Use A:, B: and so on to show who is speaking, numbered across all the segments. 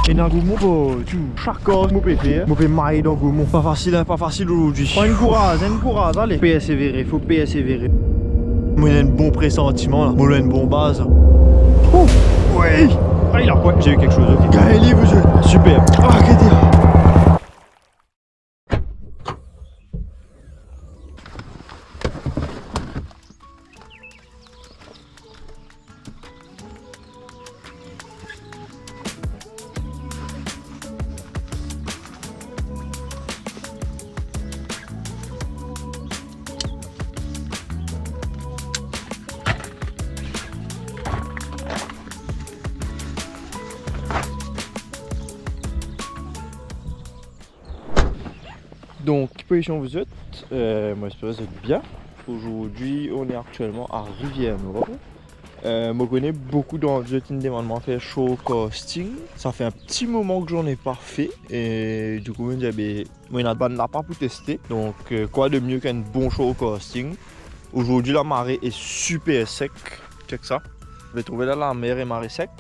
A: Et dans Goumon, chaque corps, je peux faire. Je peux mailler dans Goumon. Pas facile, hein, pas facile aujourd'hui. Prends une courage, allez. Persévérer, faut persévérer. Moi, j'ai un bon pressentiment là. Moi, j'ai une bonne base. Oh, oui. Ah, il a quoi? J'ai eu quelque chose, ok. Gaëli, vous êtes. Super. Ah, qu'est-ce que Donc, position vous êtes? Moi, j'espère que vous êtes bien. Aujourd'hui, on est actuellement à Rivière-Nord. Je connais beaucoup d'enjeux qui me demandent de faire show casting. Ça fait un petit moment que j'en ai pas fait. Et du coup, je me dis, moi, je n'ai pas pour tester. Donc, quoi de mieux qu'un bon show casting? Aujourd'hui, la marée est super sec. Check ça. Je vais trouver là la mer et marée sec.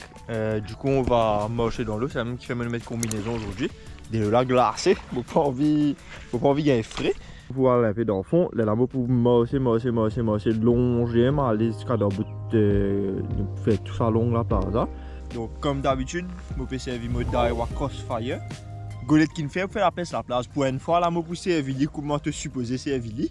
A: Du coup, on va marcher dans l'eau. C'est la même qui fait me mettre combinaison aujourd'hui. Des là glacés, faut pas envie qu'il frais. Pour pouvoir aller dans le fond, là pour marcher, longer, aller jusqu'à dans le bout de faire tout ça long là par là. Donc comme d'habitude, je peux servir mode d'Iowa Crossfire. Golette qui me fait la place la place. Pour une fois là, je peux servir comment te supposer servir.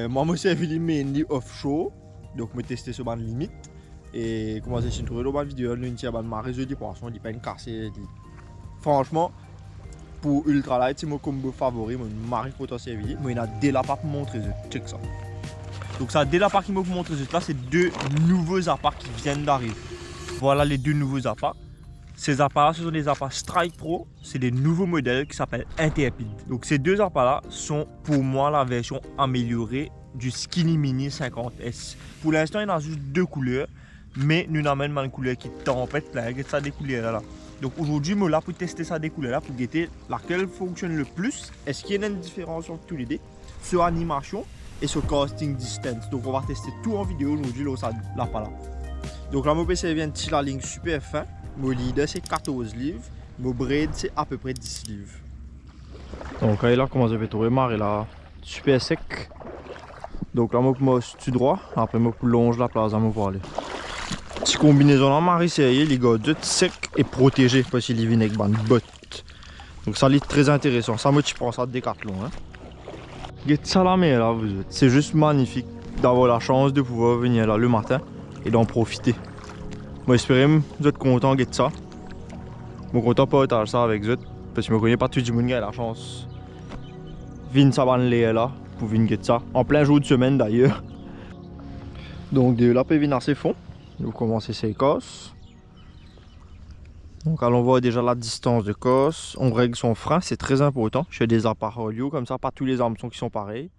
A: Moi je servir mainly offshore. Donc je tester ce ban limite. Et comment c'est une trouver dans la vidéo, une tire ban marée de poisson, dit pas une cassée. Franchement. Pour ultra light, c'est mon combo favori, mon mari potentiel. Mais il y a des lapins pour montrer, check ça. Donc ça, des lapins qui m'ont montré là, c'est deux nouveaux apparts qui viennent d'arriver. Voilà les deux nouveaux apparts. Ces apparts-là, ce sont des apparts Strike Pro, c'est des nouveaux modèles qui s'appellent Intrepid. Donc ces deux apparts-là sont pour moi la version améliorée du Skinny Mini 50S. Pour l'instant, il y en a juste deux couleurs, mais nous amènons une couleur qui tempête là, regarde ça des couleurs là. Donc aujourd'hui, je suis là pour tester ça des couleurs là pour guetter laquelle fonctionne le plus. Est-ce qu'il y a une différence entre tous les deux sur animation et sur casting distance. Donc on va tester tout en vidéo aujourd'hui, là, ça là pas là. Donc là, mon PC vient de tirer la ligne super fin. Mon leader c'est 14 livres. Mon braid c'est à peu près 10 livres. Donc là, comment je vais trouver marre là, super sec. Donc là, moi je suis droit. Après, moi je longe la place à me voir aller. Petite combinaison dans ma série, les gars, de sec et protégé parce qu'il vient avec une botte. Donc ça est très intéressant. Ça moi tu prends ça de Decathlon. Hein. Get ça la mer là, c'est juste magnifique d'avoir la chance de pouvoir venir là le matin et d'en profiter. Moi j'espère que vous êtes content de ça. Je suis content de partager ça avec vous parce que je ne connais pas tout le monde qui a la chance. Vin ça là pour venir ça. En plein jour de semaine d'ailleurs. Donc de là, peut venir assez fond. Nous commencer ces cosses. Donc allons voir déjà la distance de cosse. On règle son frein, c'est très important. Je fais des appareils comme ça, pas tous les hameçons qui sont pareils.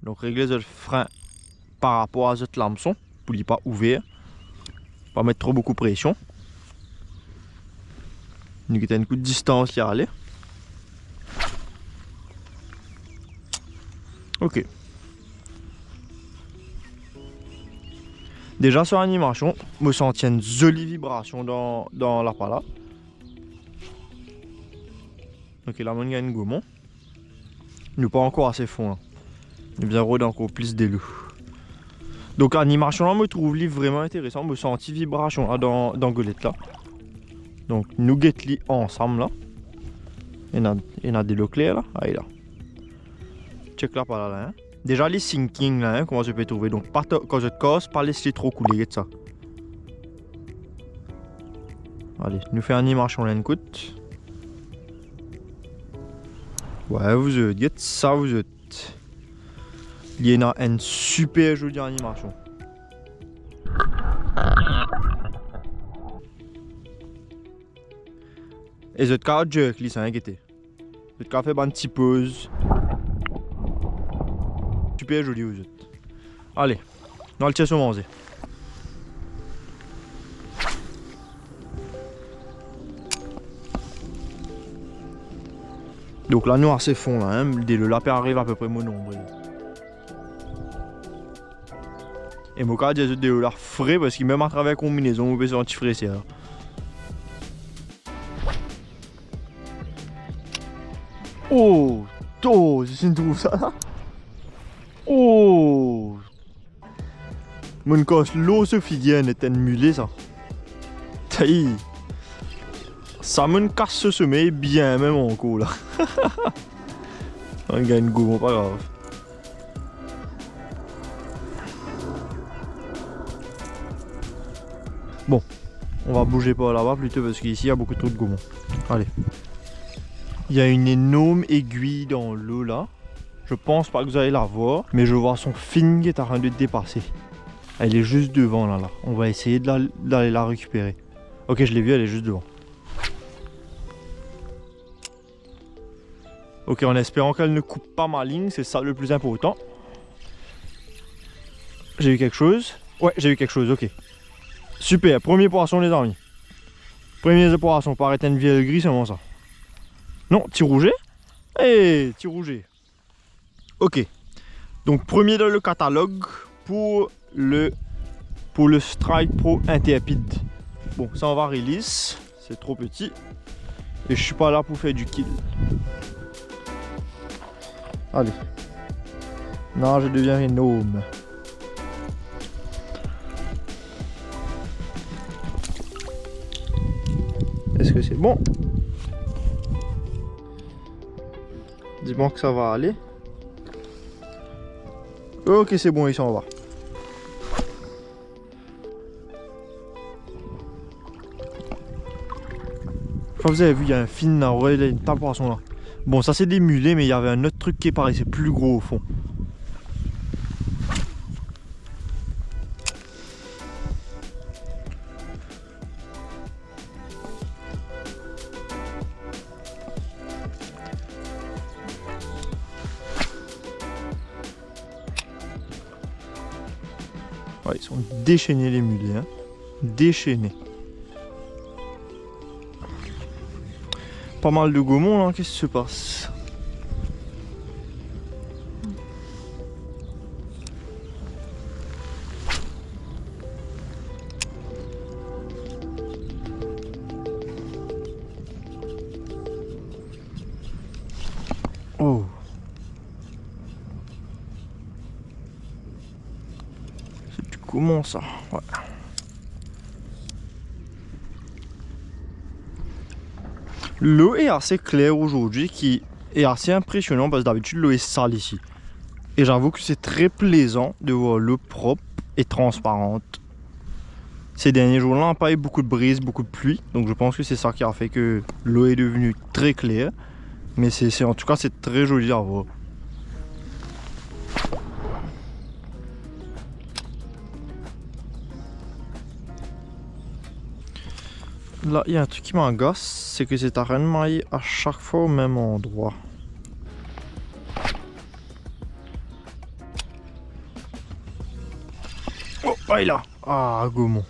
A: Donc régler le frein par rapport à ce hameçon pour ne pas ouvrir. Pas mettre trop beaucoup de pression. Nous avons un coup de distance qui a aller. Ok. Déjà sur l'animation, je me sens une jolie vibration dans l'appareil. Ok, là, on a une gommon. Nous pas encore assez fond. Hein. Nous bien rôde encore plus des loups. Donc l'animation là, me trouve vraiment intéressant. Je me sens une vibration là dans Golette là. Donc nous guettons ensemble là. Il y en a des lots clairs là. Allez là. Check là par là. Hein. Déjà les sinking là, hein, comment je peux trouver. Donc pas quand je te casse, pas laisser trop couler ça. Allez, nous fait animation là une coûte. Ouais, vous êtes, ça vous êtes. Il y a une super jolie animation. Et cette carte jerk, li ça inquiété. Cette carte fait une petite pause. Super joli vous êtes. Allez, on va le tirer manger. Donc là, nous assez fond là, hein, dès le lapin arrive à peu près mon nombre. Et mon cas, j'ai des dollars frais parce qu'il même à travers la combinaison, on peut sentir frais. Oh, oh, c'est une trouve ça là. Oh, mon casse l'eau se figuier est un mulet ça. Taï. Ça me casse ce sommeil bien même encore là. On gagne goût, pas grave. Bon, on va bouger pas là-bas plutôt parce qu'ici il y a beaucoup trop de gourmands. Allez. Il y a une énorme aiguille dans l'eau là. Je pense pas que vous allez la voir, mais je vois son fin qui est en train de dépasser. Elle est juste devant là. On va essayer d'aller la récupérer. Ok, je l'ai vue, elle est juste devant. Ok, en espérant qu'elle ne coupe pas ma ligne, c'est ça le plus important. J'ai eu quelque chose. Ouais, j'ai eu quelque chose, ok. Super, premier poisson les amis. Premier poisson, paraît une vieille gris, c'est bon ça. Non, petit rouget. Eh, petit rouget. Ok. Donc premier dans le catalogue pour le Strike Pro Intrepid. Bon, ça on va release. C'est trop petit. Et je suis pas là pour faire du kill. Allez. Non, je deviens énorme. Est-ce que c'est bon? Dis-moi que ça va aller. Ok, c'est bon, il s'en va. Comme vous avez vu, il y a un fin là, ouais, il y a une table poisson là. Bon, ça c'est des mulets, mais il y avait un autre truc qui paraissait plus gros au fond. Ouais, ils sont déchaînés les mulets, hein. Déchaînés. Pas mal de gaumons là, qu'est-ce qui se passe? Oh. C'est du gaumon ça, ouais. L'eau est assez claire aujourd'hui, qui est assez impressionnant parce que d'habitude l'eau est sale ici. Et j'avoue que c'est très plaisant de voir l'eau propre et transparente. Ces derniers jours-là, on n'a pas eu beaucoup de brise, beaucoup de pluie. Donc je pense que c'est ça qui a fait que l'eau est devenue très claire. Mais en tout cas, c'est très joli à voir. Là, il y a un truc qui m'agace, c'est que c'est à Rennes maille à chaque fois au même endroit. Oh, il est là. Ah, gaumont.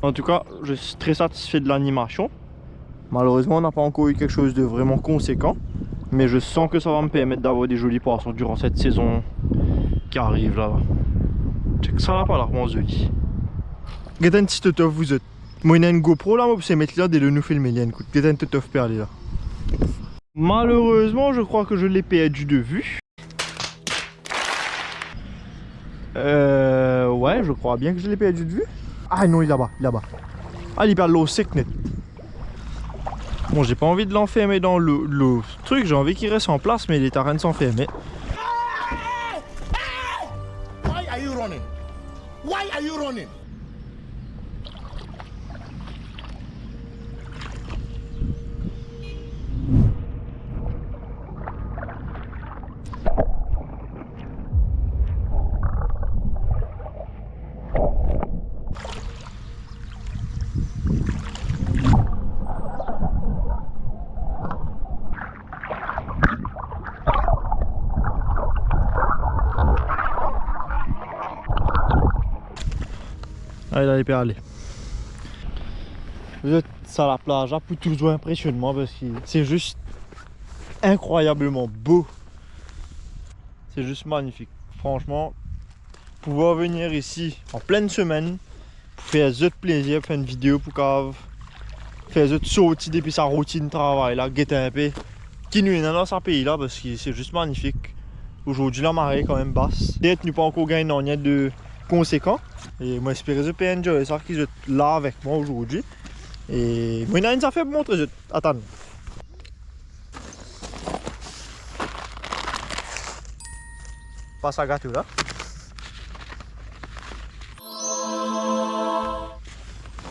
A: En tout cas, je suis très satisfait de l'animation. Malheureusement, on n'a pas encore eu quelque chose de vraiment conséquent. Mais je sens que ça va me permettre d'avoir des jolis poissons durant cette saison qui arrive là. Check ça là par là, mon joli. Regardez un petit tutof vous êtes. Moi, il y a une GoPro là, moi, pour mettre là, de nous filmer. Écoute, regardez un tutof perdu là. Malheureusement, je crois que je l'ai perdu de vue. Ouais, je crois bien que je l'ai perdu de vue. Ah non, il est là-bas, là-bas. Ah, il perd l'eau sec net. Bon, j'ai pas envie de l'enfermer dans le truc, j'ai envie qu'il reste en place, mais il est en train de s'enfermer.
B: Why are you running? Why are you running?
A: Allez, là, il peut aller. Vous êtes à la plage, là, pour toujours impressionnement parce que c'est juste incroyablement beau. C'est juste magnifique. Franchement, pouvoir venir ici en pleine semaine pour faire zut plaisir, faire une vidéo pour cave, faire zut sortir depuis sa routine de travail là, guetter un peu, qui nous est dans ce pays là parce que c'est juste magnifique. Aujourd'hui la marée est quand même basse. Peut-être nous pas encore gagné rien de conséquent. Et moi j'espère que vous avez enjoyé ça qui est là avec moi aujourd'hui. Et moi il y a une affaire pour montrer. Attends. Passe à gâteau là.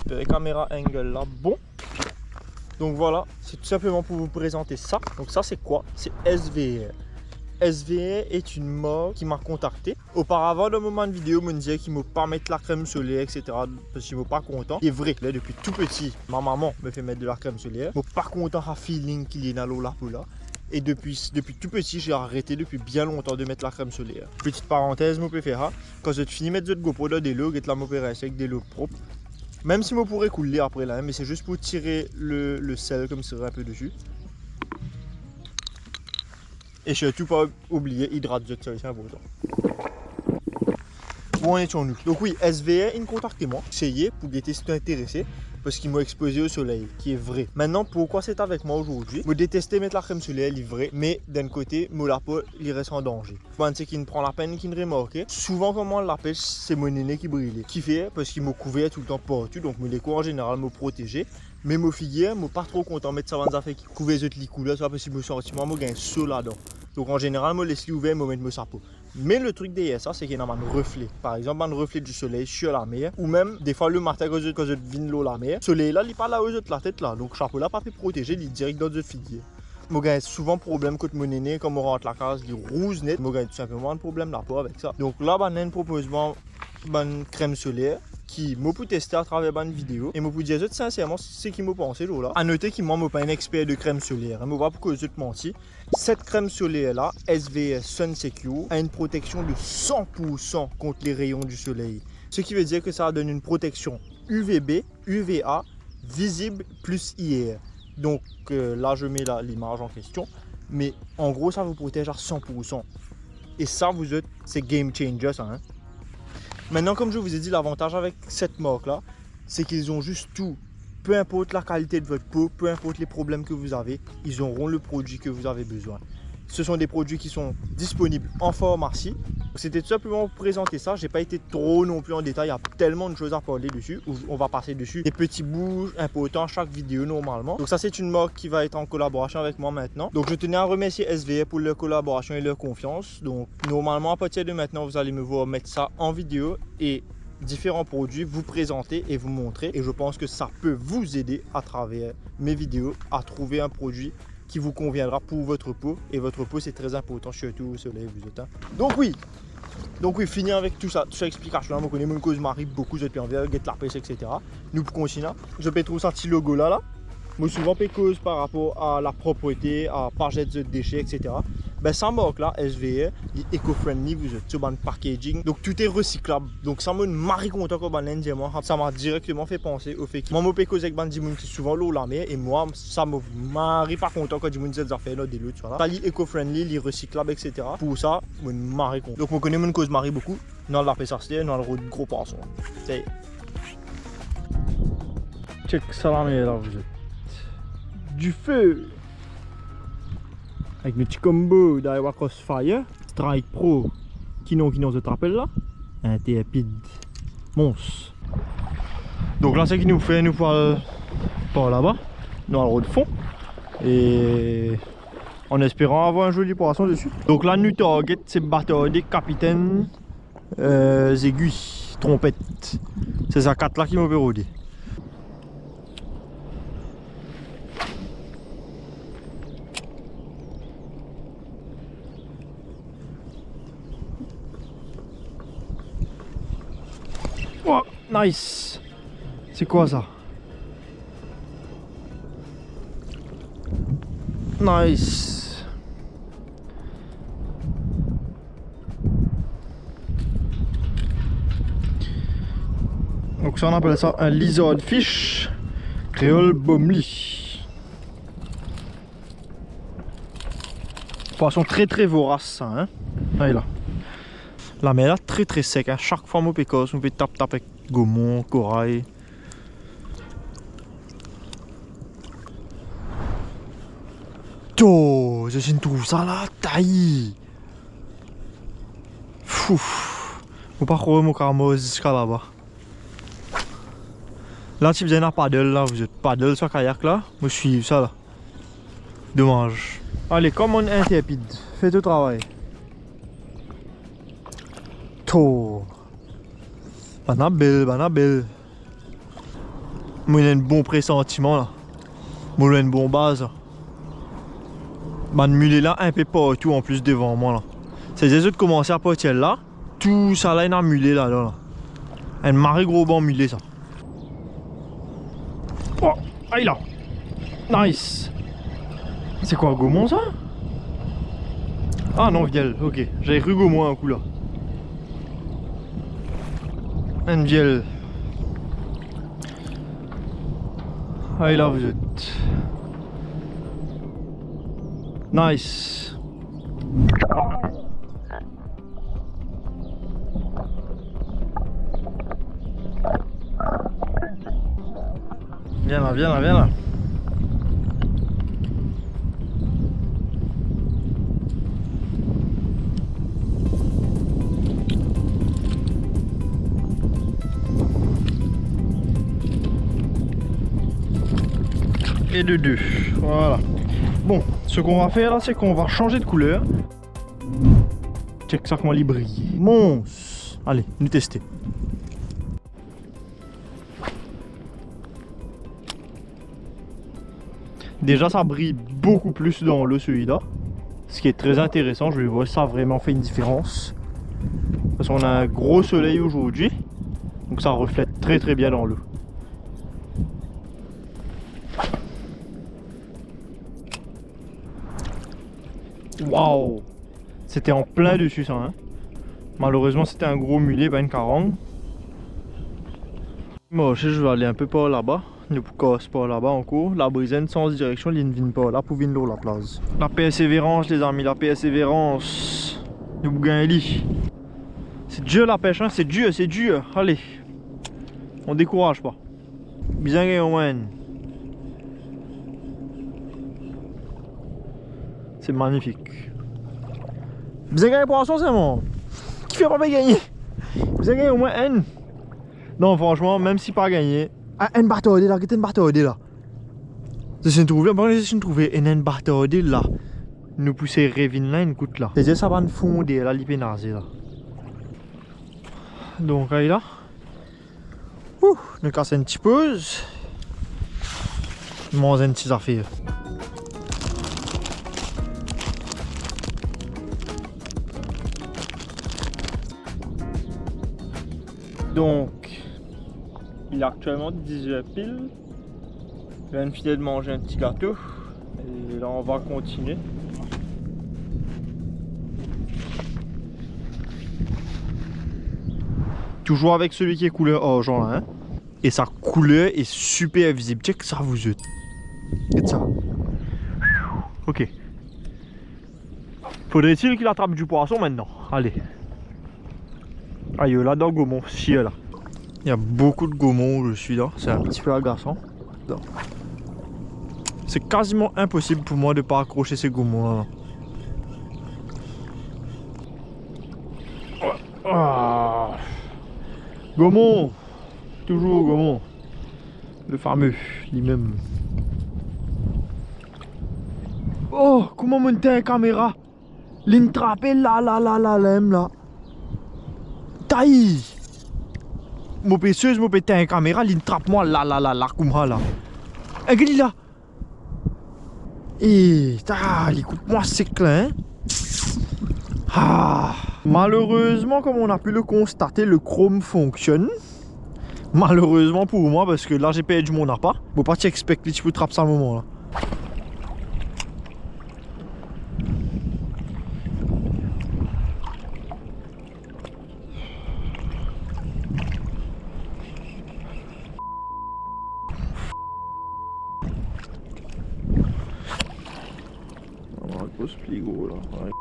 A: La caméra angle là, bon. Donc voilà, c'est tout simplement pour vous présenter ça. Donc ça c'est quoi? C'est SVR. SVR est une marque qui m'a contacté. Auparavant, dans le moment de vidéo, me disait qu'il ne m'a pas mettre la crème solaire, etc. Parce qu'il ne m'a pas content. C'est vrai, là, depuis tout petit, ma maman me fait mettre de la crème solaire. Je ne suis pas content à feeling qu'il est dans l'eau là. Et depuis tout petit, j'ai arrêté depuis bien longtemps de mettre la crème solaire. Petite parenthèse, je peux faire. Quand je finis de mettre de GoPro dans des lots, je vais me avec des lots propres. Même si je pourrais couler après là, mais c'est juste pour tirer le sel comme ça un peu dessus. Et surtout pas oublier hydrate de c'est important. Où en étions-nous? Donc oui, SVR, il me contactait moi. Essayez pour guetter si tu es intéressé. Parce qu'il m'a exposé au soleil, qui est vrai. Maintenant, pourquoi c'est avec moi aujourd'hui? Je détestais mettre la crème solaire, il est vrai. Mais d'un côté, la peau, il reste en danger. C'est qu'il ne prend la peine, qu'il ne remarque. Souvent, comment on l'appelle, c'est mon nez qui brille. Qui fait parce qu'il m'a couvert tout le temps partout. Donc, mes cours en général me protéger. Mais mes filles, je ne suis pas trop content de mettre ça dans des affaires qui couvrent les couleurs. Ça parce que je me sens moi, je gagne chaud là-dedans. Donc en général, je laisse ouvert, je mets sa peau. Mais le truc derrière ça, c'est qu'il y a un reflet. Par exemple, un reflet du soleil sur la mer. Ou même, des fois, le matin, quand je viens de l'eau la mer, le soleil là, il n'est pas là où je la tête là. Donc, le chapeau là, pas fait protéger, il est direct dans le figuier. Je gagne souvent problème quand mon aîné, quand je rentre la case, il rouge net. Je gagne tout simplement un problème la peau avec ça. Donc là, je propose une crème solaire qui m'a pu tester à travers une vidéo et m'a pu dire sincèrement ce qu'il m'a pensé là. À noter qu'il m'a pas un expert de crème solaire. Je ne vais pas pour que je te mentis. Cette crème solaire là, SVS Sun Secure, a une protection de 100% contre les rayons du soleil. Ce qui veut dire que ça donne une protection UVB, UVA, visible plus IR. Donc là je mets l'image en question. Mais en gros ça vous protège à 100%. Et ça c'est game changer ça. Hein. Maintenant, comme je vous ai dit, l'avantage avec cette marque-là, c'est qu'ils ont juste tout. Peu importe la qualité de votre peau, peu importe les problèmes que vous avez, ils auront le produit que vous avez besoin. Ce sont des produits qui sont disponibles en pharmacie. C'était tout simplement pour présenter ça. Je n'ai pas été trop non plus en détail. Il y a tellement de choses à parler dessus. On va passer dessus des petits bouts importants à chaque vidéo normalement. Donc ça, c'est une marque qui va être en collaboration avec moi maintenant. Donc je tenais à remercier SVR pour leur collaboration et leur confiance. Donc normalement, à partir de maintenant, vous allez me voir mettre ça en vidéo et différents produits, vous présenter et vous montrer. Et je pense que ça peut vous aider à travers mes vidéos à trouver un produit qui vous conviendra pour votre peau. Et votre peau, c'est très important, surtout au soleil, vous êtes. Hein. Donc oui, fini avec tout ça, toute cette explication. Je connais mon cause Marie beaucoup, je peux envers get la pêche, etc. Nous pour continuer, je peux trouver ça petit logo là. Moi souvent peux cause par rapport à la propreté, à pas jeter de déchets, etc. Ben ça marque là, SVR, il est éco-friendly, vous êtes sur le packaging, donc tout est recyclable. Donc ça me marie content comme ça m'a directement fait penser au fait que moi je peux causer avec des gens qui souvent l'eau la mer et moi ça me marie pas content quand des gens disent affaires là des luttes voilà. Ça est éco-friendly, il est recyclable, etc. Pour ça, je me marie content. Donc je connais mon cause marie beaucoup dans la PSRC, dans le gros poisson. C'est check ça la mer là vous êtes. Du feu avec mes petits combos d'Iowa Crossfire, Strike Pro, qui se te rappelle là, un TEPID monstre. Donc là, c'est qui nous fait, nous par là-bas, dans le road de fond, et en espérant avoir un joli poisson dessus. Donc là, nous target ces bateaux des capitaines aiguilles, trompettes. C'est ça 4 là qui m'ont rodé. Oh, nice. C'est quoi ça? Nice. Donc ça on appelle ça un lizard fish créole bomli. Poisson très vorace ça hein. Allez là. La mer là très très sec, hein. Chaque fois mon pécos, on fait tape avec gaumont, corail. Oh, je trouve ça là, taille. Fou. Faut pas croire mon caramo jusqu'à là-bas. Là, tu faisais un paddle là, vous êtes paddle sur kayak là, moi je suis ça là. Dommage. Allez, comme on est intrépide, fais ton travail. To. Banabelle. Moi j'ai un bon pressentiment là. Moi j'ai une bonne base. Ban mulet là un peu partout en plus devant moi là. C'est les autres commencé à partir là. Tout ça là, il y a un mulet là. Un maré gros bon mulet ça. Oh, aïe là. Nice. C'est quoi, gaumont ça? Ah non, vielle, ok. J'avais cru gaumont un coup là. Un vielle. Aïe là, vous êtes. Nice. Viens là. Et de deux, voilà. Bon, ce qu'on va faire là, c'est qu'on va changer de couleur. Check ça comment il brille. Monstre. Allez, nous tester. Déjà ça brille beaucoup plus dans l'eau celui-là. Ce qui est très intéressant, je vais voir si ça a vraiment fait une différence. Parce qu'on a un gros soleil aujourd'hui. Donc ça reflète très très bien dans l'eau. Waouh! C'était en plein dessus ça, hein. Malheureusement c'était un gros mulet, pas une carangue. Bon, je vais aller un peu par là-bas. Ne casse pas là-bas encore. La brisenne sans direction, il ne vient pas là pour venir la place. La persévérance les amis, la persévérance. De Bougainli. C'est dur la pêche, hein, c'est dur. Allez. On décourage pas. Bien gagné au moins. C'est magnifique. Bien gagné poisson c'est bon. Qui fait pas gagner? Bien gagné au moins N. Non franchement, même si pas gagné. Ah, un bâtardé là, qu'est-ce un bâtardé là? Je me trouvé un bâtardé là. Nous pousser Revin là, une coûte là. C'est ça va nous fonder là, l'hypénasé là. Donc là. Ouh, nous casse une petite pause. Mange une petite affaire. Donc, il est actuellement 18h pile. Je viens de filer de manger un petit gâteau. Et là, on va continuer. Toujours avec celui qui est couleur argent là, hein. Et sa couleur est super visible. Check ça, vous êtes. Check ça. Ok. Faudrait-il qu'il attrape du poisson maintenant? Allez. Aïe, là dans gaumont, si là. Il y a beaucoup de gaumont où je suis là, c'est un petit peu agaçant. C'est quasiment impossible pour moi de ne pas accrocher ces gaumont là. Ah. Gaumont, toujours gaumont. Le fameux, lui-même. Oh, comment monter une caméra? L'intrapé là, là. Taille! Mon péceuse, mon pété une caméra, l'intrape moi là, comme ça là. Regarde là! Et écoute-moi, c'est clair, hein? Ah. Malheureusement, comme on a pu le constater, le chrome fonctionne. Malheureusement pour moi, parce que là j'ai perdu mon appât. Bon, pas t'expecter, tu peux trapper ça à un moment là. Grosse pligo là. Ouais.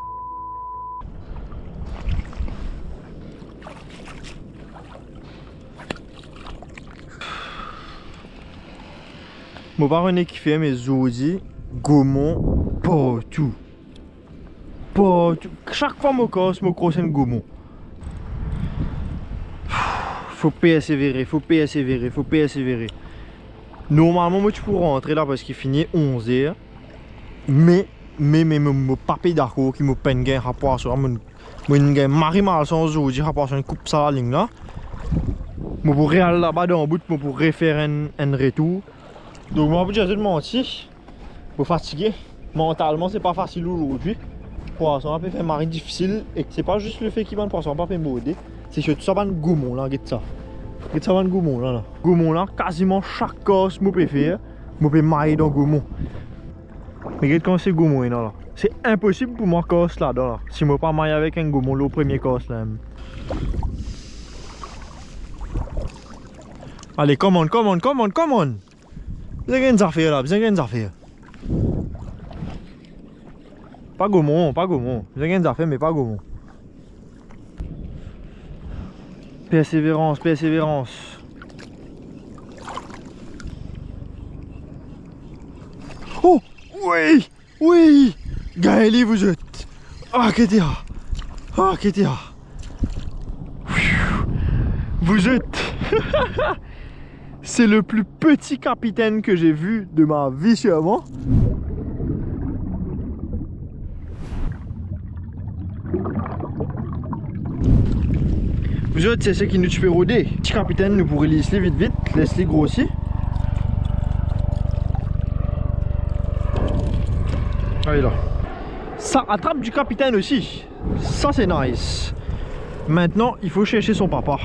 A: Mon parent qui fait mes zodi, Gaumont, partout. Partout. Chaque fois que je casse un Gaumont. Faut persévérer, faut persévérer, faut persévérer. Normalement, moi, tu peux rentrer là parce qu'il finit 11h. Mais, mon papier d'accord qui me peine un rapport sur mon mari mal sans aujourd'hui, rapport sur une coupe ça la ligne là. Je pourrais aller là-bas dans le bout, je pourrais faire un retour. Donc, moi, je vais te mentir. Je suis fatigué. Mentalement, c'est pas facile aujourd'hui. Poisson, un peu fait marine difficile. Et c'est pas juste le fait qu'il va poisson, pas fait modé. C'est que tout ça va un goumon là, regarde ça. Regarde ça va un goumon là. Goumon là, quasiment chaque casse, je peux faire. Je peux mailler dans goumon. Mais regarde quand c'est goumon là. C'est impossible pour moi casse là-dedans là. Si je ne pas mailler avec un goumon là au premier casse là. Allez, come on. Vous avez des affaires là, vous avez des affaires. Pas goumon. Vous avez des affaires mais pas goumon. Persévérance. Oh, oui. Gaëli, vous êtes. Ah, Kétia. Vous êtes. C'est le plus petit capitaine que j'ai vu de ma vie sûrement. Vous autres, c'est ce qui nous fait rôder. Petit capitaine, nous pourrions laisser vite, laisse-les grossir. Allez là. Ça attrape du capitaine aussi. Ça, c'est nice. Maintenant, il faut chercher son papa.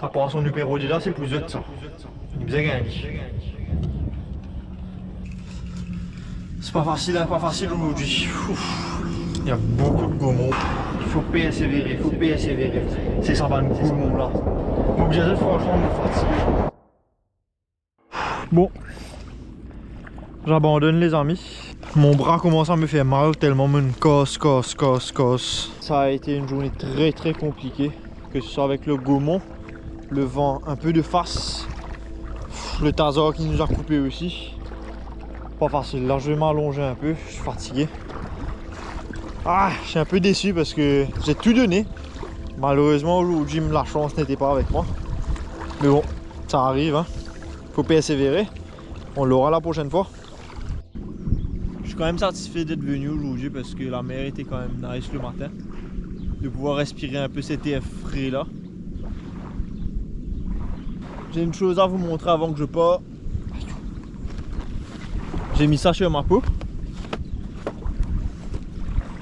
A: Ça part son numéro là, c'est plus de ça. Il nous a gagné. C'est pas facile aujourd'hui. Il y a beaucoup de gourmands. Il faut persévérer, C'est ça va nous gourmands là. Donc j'ai franchement me fatiguer. Bon. J'abandonne les amis. Mon bras commence à me faire mal tellement me casse. Ça a été une journée très compliquée. Que ce soit avec le gourmand, le vent un peu de face, le taser qui nous a coupé aussi. Pas facile. Là je vais m'allonger un peu, je suis fatigué. Ah, je suis un peu déçu parce que j'ai tout donné. Malheureusement aujourd'hui la chance n'était pas avec moi. Mais bon, ça arrive hein. Faut persévérer. On l'aura la prochaine fois. Je suis quand même satisfait d'être venu aujourd'hui parce que la mer était quand même nice le matin. De pouvoir respirer un peu cet air frais là. J'ai une chose à vous montrer avant que je parte. J'ai mis ça sur ma peau.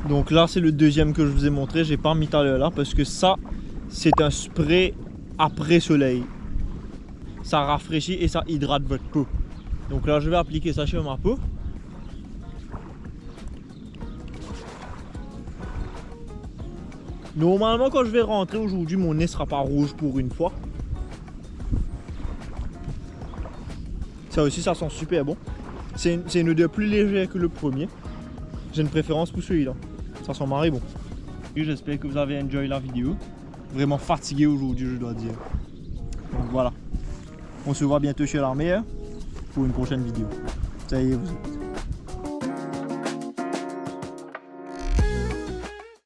A: Donc là c'est le deuxième que je vous ai montré. J'ai pas mis tout à l'heure là parce que ça c'est un spray après soleil. Ça rafraîchit et ça hydrate votre peau. Donc là je vais appliquer ça sur ma peau. Normalement quand je vais rentrer aujourd'hui mon nez sera pas rouge pour une fois. Ça aussi ça sent super bon. C'est une odeur plus légère que le premier. J'ai une préférence pour celui-là. Ça sent marré bon. J'espère que vous avez enjoyé la vidéo. Vraiment fatigué aujourd'hui je dois dire. Donc voilà. On se voit bientôt chez la mer pour une prochaine vidéo. Ça y est vous.